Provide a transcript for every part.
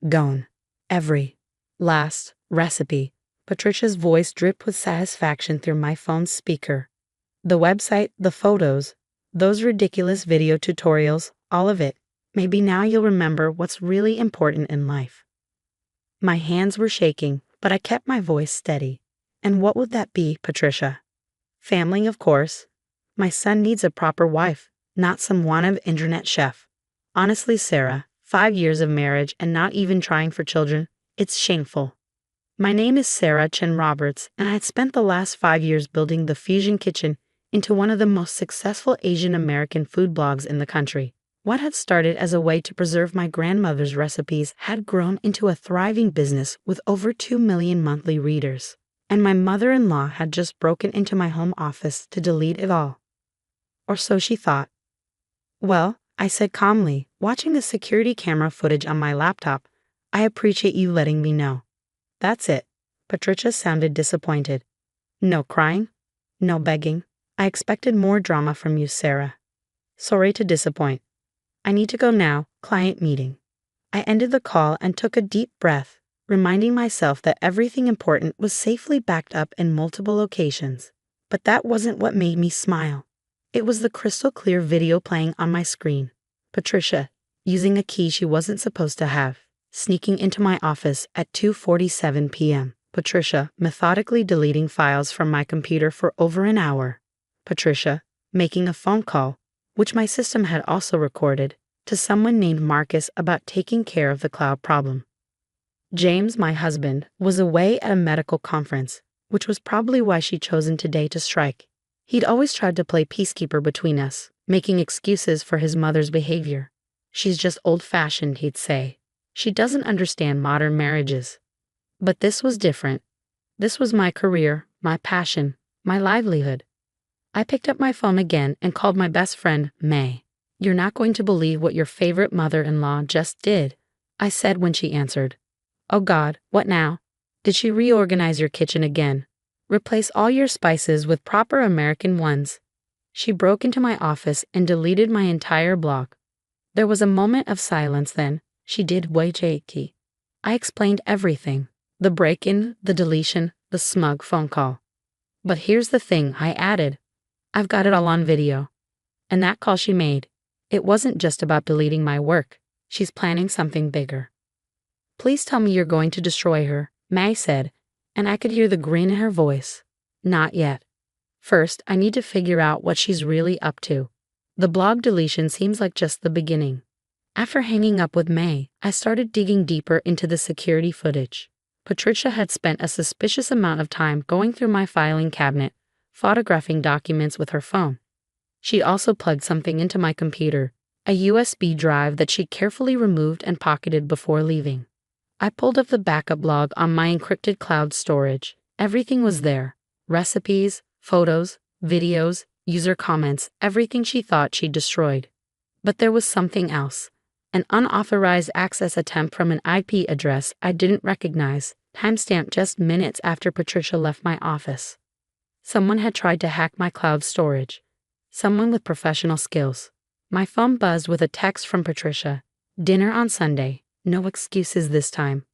Gone. Every last recipe. Patricia's voice dripped with satisfaction through my phone's speaker. The website, the photos, those ridiculous video tutorials, all of it. Maybe now you'll remember what's really important in life. My hands were shaking, but I kept my voice steady. And what would that be, Patricia? Family, of course. My son needs a proper wife, not some wannabe internet chef. Honestly, Sarah, 5 years of marriage and not even trying for children, it's shameful. My name is Sarah Chen Roberts, and I had spent the last 5 years building the Fusion Kitchen into one of the most successful Asian American food blogs in the country. What had started as a way to preserve my grandmother's recipes had grown into a thriving business with over 2 million monthly readers. And my mother-in-law had just broken into my home office to delete it all. Or so she thought. Well, I said calmly, watching the security camera footage on my laptop, I appreciate you letting me know. That's it. Patricia sounded disappointed. No crying? No begging? I expected more drama from you, Sarah. Sorry to disappoint. I need to go now, client meeting. I ended the call and took a deep breath, reminding myself that everything important was safely backed up in multiple locations. But that wasn't what made me smile. It was the crystal clear video playing on my screen. Patricia, using a key she wasn't supposed to have, sneaking into my office at 2:47 p.m. Patricia, methodically deleting files from my computer for over an hour. Patricia, making a phone call, which my system had also recorded, to someone named Marcus about taking care of the cloud problem. James, my husband, was away at a medical conference, which was probably why she'd chosen today to strike. He'd always tried to play peacekeeper between us, making excuses for his mother's behavior. She's just old-fashioned, he'd say. She doesn't understand modern marriages. But this was different. This was my career, my passion, my livelihood. I picked up my phone again and called my best friend, May. You're not going to believe what your favorite mother-in-law just did, I said when she answered. Oh God, what now? Did she reorganize your kitchen again? Replace all your spices with proper American ones. She broke into my office and deleted my entire blog. There was a moment of silence then. She did Waijiki. I explained everything. The break-in, the deletion, the smug phone call. But here's the thing, I added. I've got it all on video. And that call she made, it wasn't just about deleting my work. She's planning something bigger. Please tell me you're going to destroy her, May said, and I could hear the grin in her voice. Not yet. First, I need to figure out what she's really up to. The blog deletion seems like just the beginning. After hanging up with May, I started digging deeper into the security footage. Patricia had spent a suspicious amount of time going through my filing cabinet, photographing documents with her phone. She also plugged something into my computer, a USB drive that she carefully removed and pocketed before leaving. I pulled up the backup log on my encrypted cloud storage. Everything was there. Recipes, photos, videos, user comments, everything she thought she'd destroyed. But there was something else. An unauthorized access attempt from an IP address I didn't recognize, timestamped just minutes after Patricia left my office. Someone had tried to hack my cloud storage. Someone with professional skills. My phone buzzed with a text from Patricia. Dinner on Sunday. No excuses this time.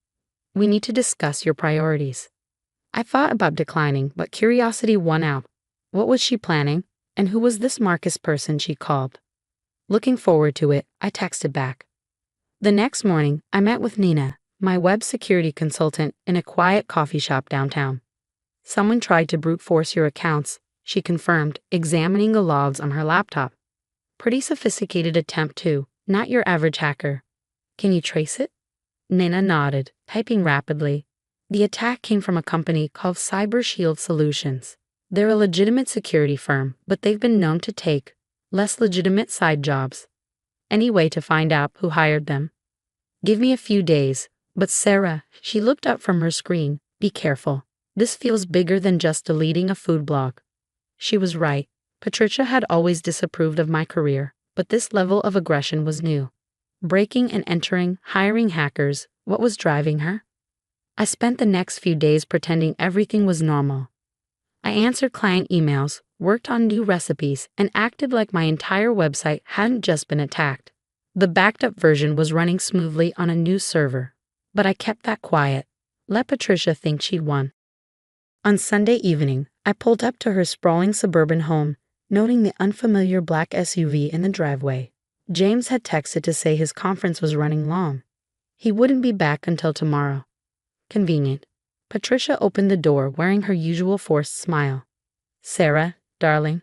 We need to discuss your priorities. I thought about declining, but curiosity won out. What was she planning? And who was this Marcus person she called? Looking forward to it, I texted back. The next morning, I met with Nina, my web security consultant, in a quiet coffee shop downtown. Someone tried to brute force your accounts, she confirmed, examining the logs on her laptop. Pretty sophisticated attempt too, not your average hacker. Can you trace it? Nina nodded, typing rapidly. The attack came from a company called Cyber Shield Solutions. They're a legitimate security firm, but they've been known to take less legitimate side jobs. Any way to find out who hired them? Give me a few days. But Sarah, she looked up from her screen, be careful. This feels bigger than just deleting a food blog. She was right. Patricia had always disapproved of my career, but this level of aggression was new. Breaking and entering, hiring hackers, what was driving her? I spent the next few days pretending everything was normal. I answered client emails, worked on new recipes, and acted like my entire website hadn't just been attacked. The backed-up version was running smoothly on a new server. But I kept that quiet. Let Patricia think she'd won. On Sunday evening, I pulled up to her sprawling suburban home, noting the unfamiliar black SUV in the driveway. James had texted to say his conference was running long. He wouldn't be back until tomorrow. Convenient. Patricia opened the door wearing her usual forced smile. "Sarah, darling,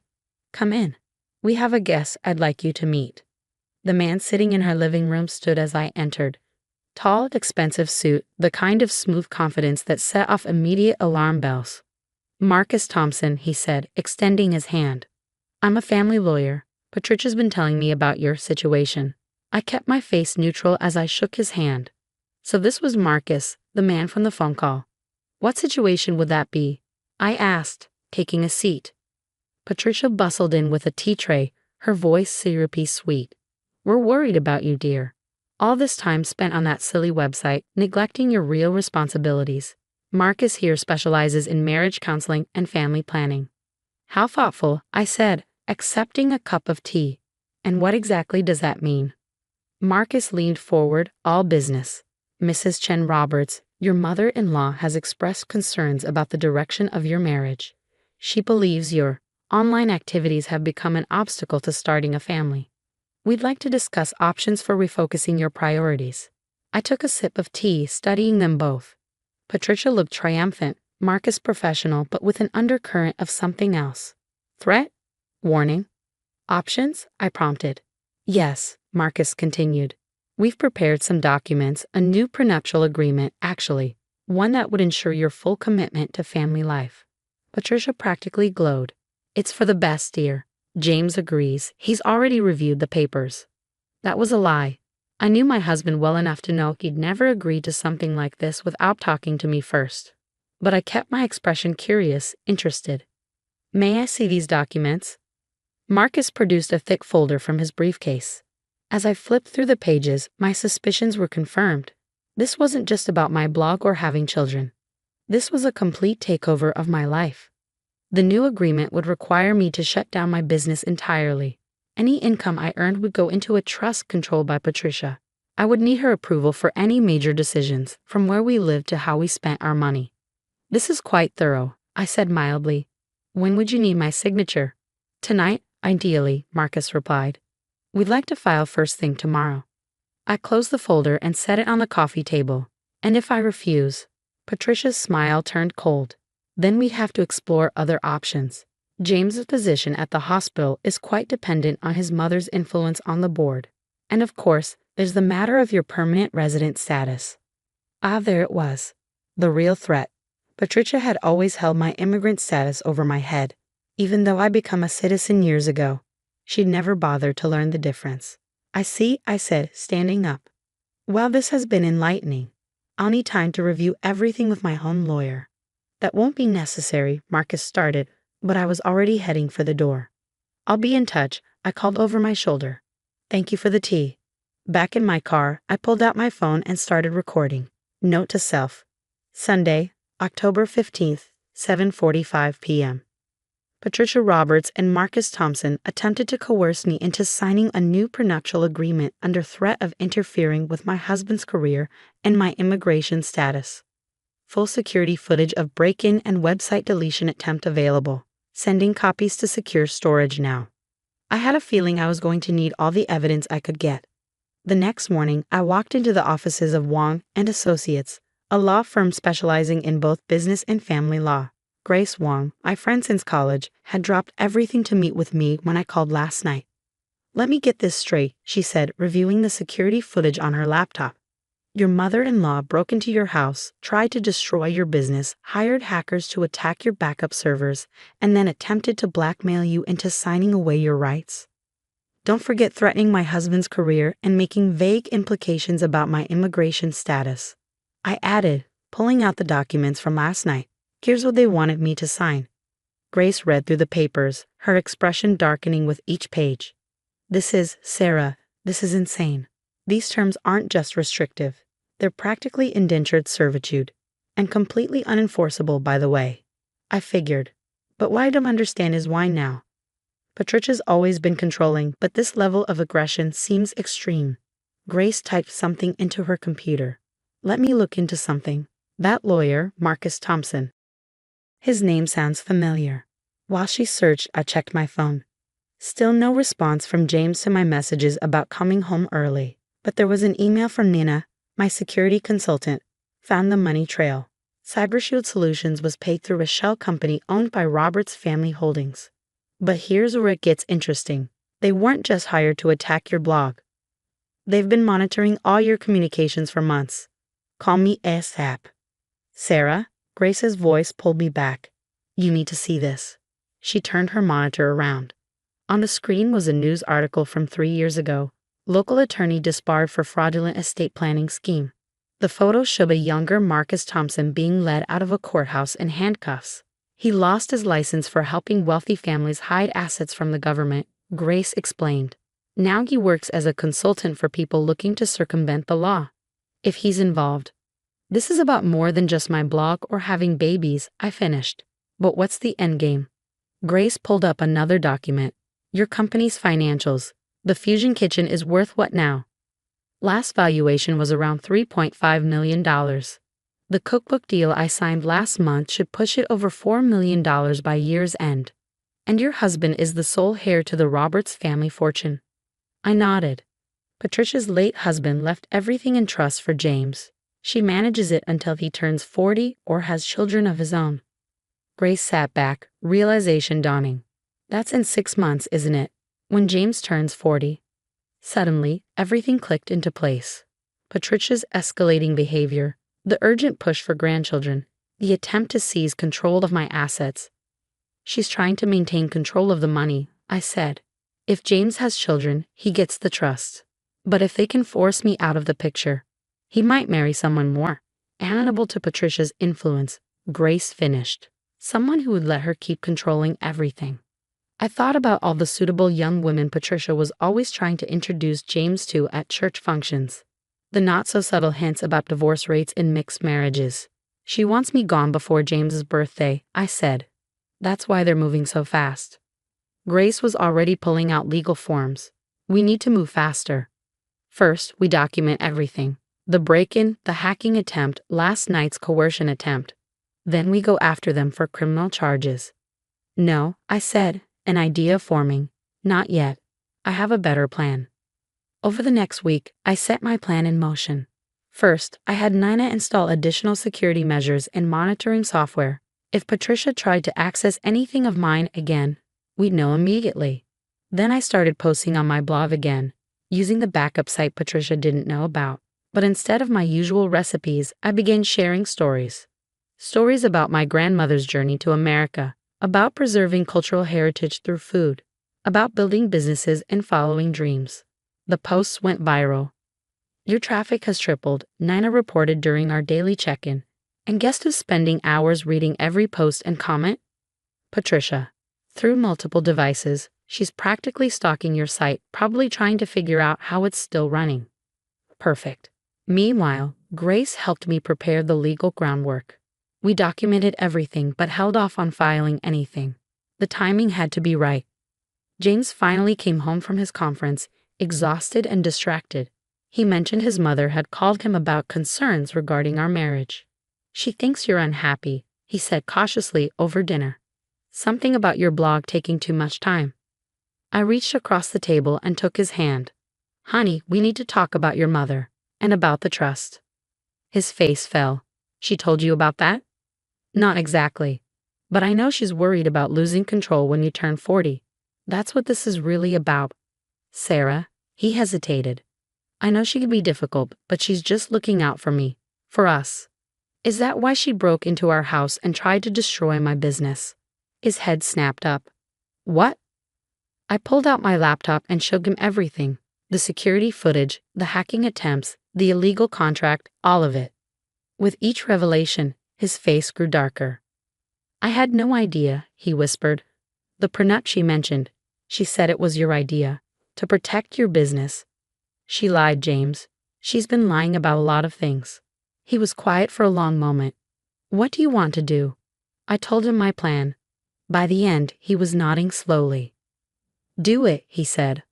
come in. We have a guest I'd like you to meet." The man sitting in her living room stood as I entered. Tall, expensive suit, the kind of smooth confidence that set off immediate alarm bells. "Marcus Thompson," he said, extending his hand. "I'm a family lawyer. Patricia's been telling me about your situation." I kept my face neutral as I shook his hand. So this was Marcus, the man from the phone call. What situation would that be? I asked, taking a seat. Patricia bustled in with a tea tray, her voice syrupy sweet. "We're worried about you, dear. All this time spent on that silly website, neglecting your real responsibilities. Marcus here specializes in marriage counseling and family planning." "How thoughtful," I said, accepting a cup of tea. "And what exactly does that mean?" Marcus leaned forward, all business. "Mrs. Chen Roberts, your mother-in-law has expressed concerns about the direction of your marriage. She believes your online activities have become an obstacle to starting a family. We'd like to discuss options for refocusing your priorities." I took a sip of tea, studying them both. Patricia looked triumphant, Marcus professional, but with an undercurrent of something else. "Threat? Warning? Options?" I prompted. "Yes," Marcus continued. "We've prepared some documents, a new prenuptial agreement, actually, one that would ensure your full commitment to family life." Patricia practically glowed. "It's for the best, dear. James agrees. He's already reviewed the papers." That was a lie. I knew my husband well enough to know he'd never agreed to something like this without talking to me first. But I kept my expression curious, interested. "May I see these documents?" Marcus produced a thick folder from his briefcase. As I flipped through the pages, my suspicions were confirmed. This wasn't just about my blog or having children. This was a complete takeover of my life. The new agreement would require me to shut down my business entirely. Any income I earned would go into a trust controlled by Patricia. I would need her approval for any major decisions, from where we lived to how we spent our money. "This is quite thorough," I said mildly. "When would you need my signature?" "Tonight, ideally," Marcus replied. "We'd like to file first thing tomorrow." I closed the folder and set it on the coffee table. "And if I refuse?" Patricia's smile turned cold. "Then we'd have to explore other options. James's position at the hospital is quite dependent on his mother's influence on the board. And of course, there's the matter of your permanent resident status." Ah, there it was. The real threat. Patricia had always held my immigrant status over my head. Even though I became a citizen years ago, she'd never bothered to learn the difference. "I see," I said, standing up. "Well, this has been enlightening. I'll need time to review everything with my home lawyer." "That won't be necessary," Marcus started, but I was already heading for the door. "I'll be in touch," I called over my shoulder. "Thank you for the tea." Back in my car, I pulled out my phone and started recording. Note to self. Sunday, October 15th, 7:45 p.m. Patricia Roberts and Marcus Thompson attempted to coerce me into signing a new prenuptial agreement under threat of interfering with my husband's career and my immigration status. Full security footage of break-in and website deletion attempt available. Sending copies to secure storage now. I had a feeling I was going to need all the evidence I could get. The next morning, I walked into the offices of Wong and Associates, a law firm specializing in both business and family law. Grace Wong, my friend since college, had dropped everything to meet with me when I called last night. "Let me get this straight," she said, reviewing the security footage on her laptop. "Your mother-in-law broke into your house, tried to destroy your business, hired hackers to attack your backup servers, and then attempted to blackmail you into signing away your rights. Don't forget threatening my husband's career and making vague implications about my immigration status." I added, pulling out the documents from last night. "Here's what they wanted me to sign." Grace read through the papers, her expression darkening with each page. Sarah, this is insane. These terms aren't just restrictive. They're practically indentured servitude. And completely unenforceable, by the way." I figured. But what I don't understand is why now. Patricia's always been controlling, but this level of aggression seems extreme. Grace typed something into her computer. Let me look into something. That lawyer, Marcus Thompson. His name sounds familiar. While she searched, I checked my phone. Still no response from James to my messages about coming home early. But there was an email from Nina, my security consultant. Found the money trail. CyberShield Solutions was paid through a shell company owned by Roberts Family Holdings. But here's where it gets interesting. They weren't just hired to attack your blog. They've been monitoring all your communications for months. Call me ASAP. Sarah, Grace's voice pulled me back. You need to see this. She turned her monitor around. On the screen was a news article from 3 years ago. Local attorney disbarred for fraudulent estate planning scheme. The photos showed a younger Marcus Thompson being led out of a courthouse in handcuffs. He lost his license for helping wealthy families hide assets from the government, Grace explained. Now he works as a consultant for people looking to circumvent the law. If he's involved. This is about more than just my blog or having babies, I finished. But what's the endgame? Grace pulled up another document. Your company's financials. The Fusion Kitchen is worth what now? Last valuation was around $3.5 million. The cookbook deal I signed last month should push it over $4 million by year's end. And your husband is the sole heir to the Roberts family fortune. I nodded. Patricia's late husband left everything in trust for James. She manages it until he turns 40 or has children of his own. Grace sat back, realization dawning. That's in 6 months, isn't it? When James turns 40. Suddenly, everything clicked into place. Patricia's escalating behavior, the urgent push for grandchildren, the attempt to seize control of my assets. She's trying to maintain control of the money, I said. If James has children, he gets the trust. But if they can force me out of the picture, he might marry someone more amenable to Patricia's influence, Grace finished. Someone who would let her keep controlling everything. I thought about all the suitable young women Patricia was always trying to introduce James to at church functions. The not-so-subtle hints about divorce rates in mixed marriages. She wants me gone before James's birthday, I said. That's why they're moving so fast. Grace was already pulling out legal forms. We need to move faster. First, we document everything. The break-in, the hacking attempt, last night's coercion attempt. Then we go after them for criminal charges. No, I said, an idea forming. Not yet. I have a better plan. Over the next week, I set my plan in motion. First, I had Nina install additional security measures and monitoring software. If Patricia tried to access anything of mine again, we'd know immediately. Then I started posting on my blog again, using the backup site Patricia didn't know about. But instead of my usual recipes, I began sharing stories. Stories about my grandmother's journey to America, about preserving cultural heritage through food, about building businesses and following dreams. The posts went viral. Your traffic has tripled, Nina reported during our daily check-in. And guess who's spending hours reading every post and comment? Patricia. Through multiple devices, she's practically stalking your site, probably trying to figure out how it's still running. Perfect. Meanwhile, Grace helped me prepare the legal groundwork. We documented everything but held off on filing anything. The timing had to be right. James finally came home from his conference, exhausted and distracted. He mentioned his mother had called him about concerns regarding our marriage. She thinks you're unhappy, he said cautiously over dinner. Something about your blog taking too much time. I reached across the table and took his hand. Honey, we need to talk about your mother, and about the trust. His face fell. She told you about that? Not exactly. But I know she's worried about losing control when you turn 40. That's what this is really about. Sarah, he hesitated. I know she can be difficult, but she's just looking out for me. For us. Is that why she broke into our house and tried to destroy my business? His head snapped up. What? I pulled out my laptop and showed him everything. The security footage, the hacking attempts, the illegal contract, all of it. With each revelation, his face grew darker. I had no idea, he whispered. The prenup she mentioned, she said it was your idea, to protect your business. She lied, James. She's been lying about a lot of things. He was quiet for a long moment. What do you want to do? I told him my plan. By the end, he was nodding slowly. Do it, he said.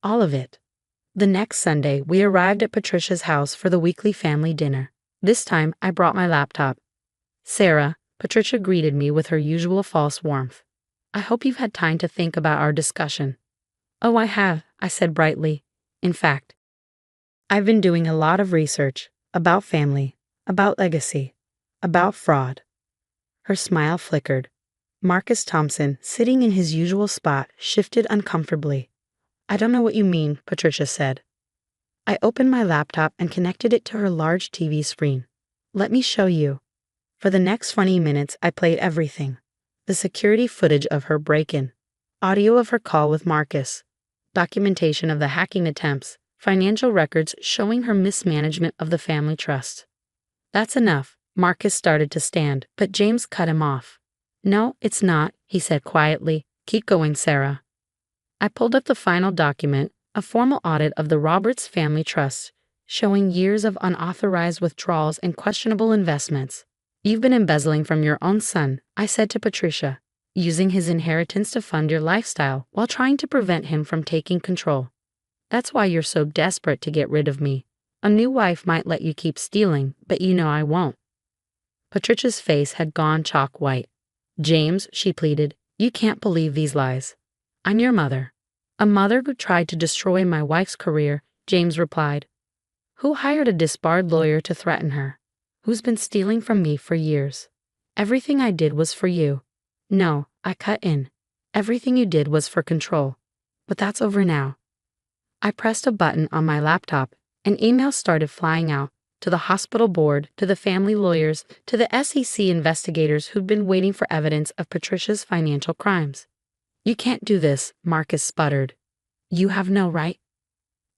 All of it. The next Sunday, we arrived at Patricia's house for the weekly family dinner. This time, I brought my laptop. Sarah, Patricia greeted me with her usual false warmth. I hope you've had time to think about our discussion. Oh, I have, I said brightly. In fact, I've been doing a lot of research about family, about legacy, about fraud. Her smile flickered. Marcus Thompson, sitting in his usual spot, shifted uncomfortably. I don't know what you mean, Patricia said. I opened my laptop and connected it to her large TV screen. Let me show you. For the next 20 minutes, I played everything. The security footage of her break-in, audio of her call with Marcus, documentation of the hacking attempts, financial records showing her mismanagement of the family trust. That's enough. Marcus started to stand, but James cut him off. No, it's not, he said quietly. Keep going, Sarah. I pulled up the final document, a formal audit of the Roberts family trust, showing years of unauthorized withdrawals and questionable investments. You've been embezzling from your own son, I said to Patricia, using his inheritance to fund your lifestyle while trying to prevent him from taking control. That's why you're so desperate to get rid of me. A new wife might let you keep stealing, but you know I won't. Patricia's face had gone chalk white. James, she pleaded, you can't believe these lies. I'm your mother. A mother who tried to destroy my wife's career, James replied. Who hired a disbarred lawyer to threaten her? Who's been stealing from me for years? Everything I did was for you. No, I cut in. Everything you did was for control. But that's over now. I pressed a button on my laptop, and emails started flying out, to the hospital board, to the family lawyers, to the SEC investigators who'd been waiting for evidence of Patricia's financial crimes. You can't do this, Marcus sputtered. You have no right.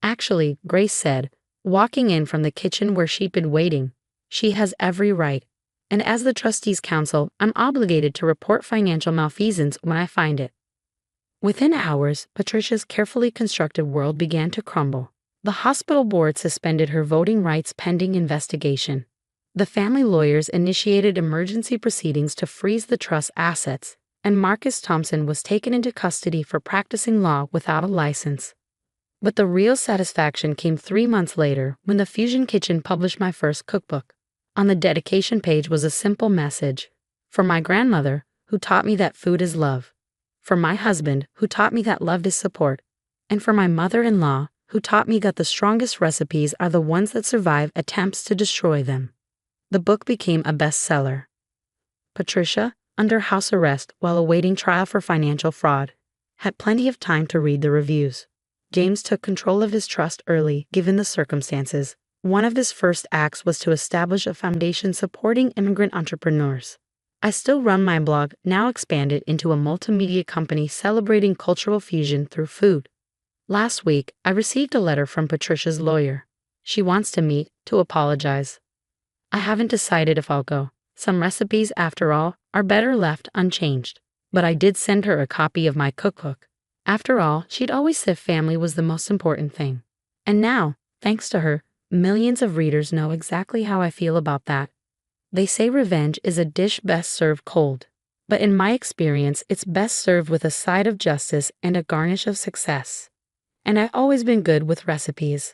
Actually, Grace said, walking in from the kitchen where she'd been waiting, she has every right. And as the trustees' counsel, I'm obligated to report financial malfeasance when I find it. Within hours, Patricia's carefully constructed world began to crumble. The hospital board suspended her voting rights pending investigation. The family lawyers initiated emergency proceedings to freeze the trust's assets, and Marcus Thompson was taken into custody for practicing law without a license. But the real satisfaction came 3 months later when the Fusion Kitchen published my first cookbook. On the dedication page was a simple message. For my grandmother, who taught me that food is love. For my husband, who taught me that love is support. And for my mother-in-law, who taught me that the strongest recipes are the ones that survive attempts to destroy them. The book became a bestseller. Patricia, under house arrest while awaiting trial for financial fraud, had plenty of time to read the reviews. James took control of his trust early, given the circumstances. One of his first acts was to establish a foundation supporting immigrant entrepreneurs. I still run my blog, now expanded into a multimedia company celebrating cultural fusion through food. Last week, I received a letter from Patricia's lawyer. She wants to meet, to apologize. I haven't decided if I'll go. Some recipes, after all, are better left unchanged. But I did send her a copy of my cookbook. After all, she'd always said family was the most important thing. And now, thanks to her, millions of readers know exactly how I feel about that. They say revenge is a dish best served cold. But in my experience, it's best served with a side of justice and a garnish of success. And I've always been good with recipes.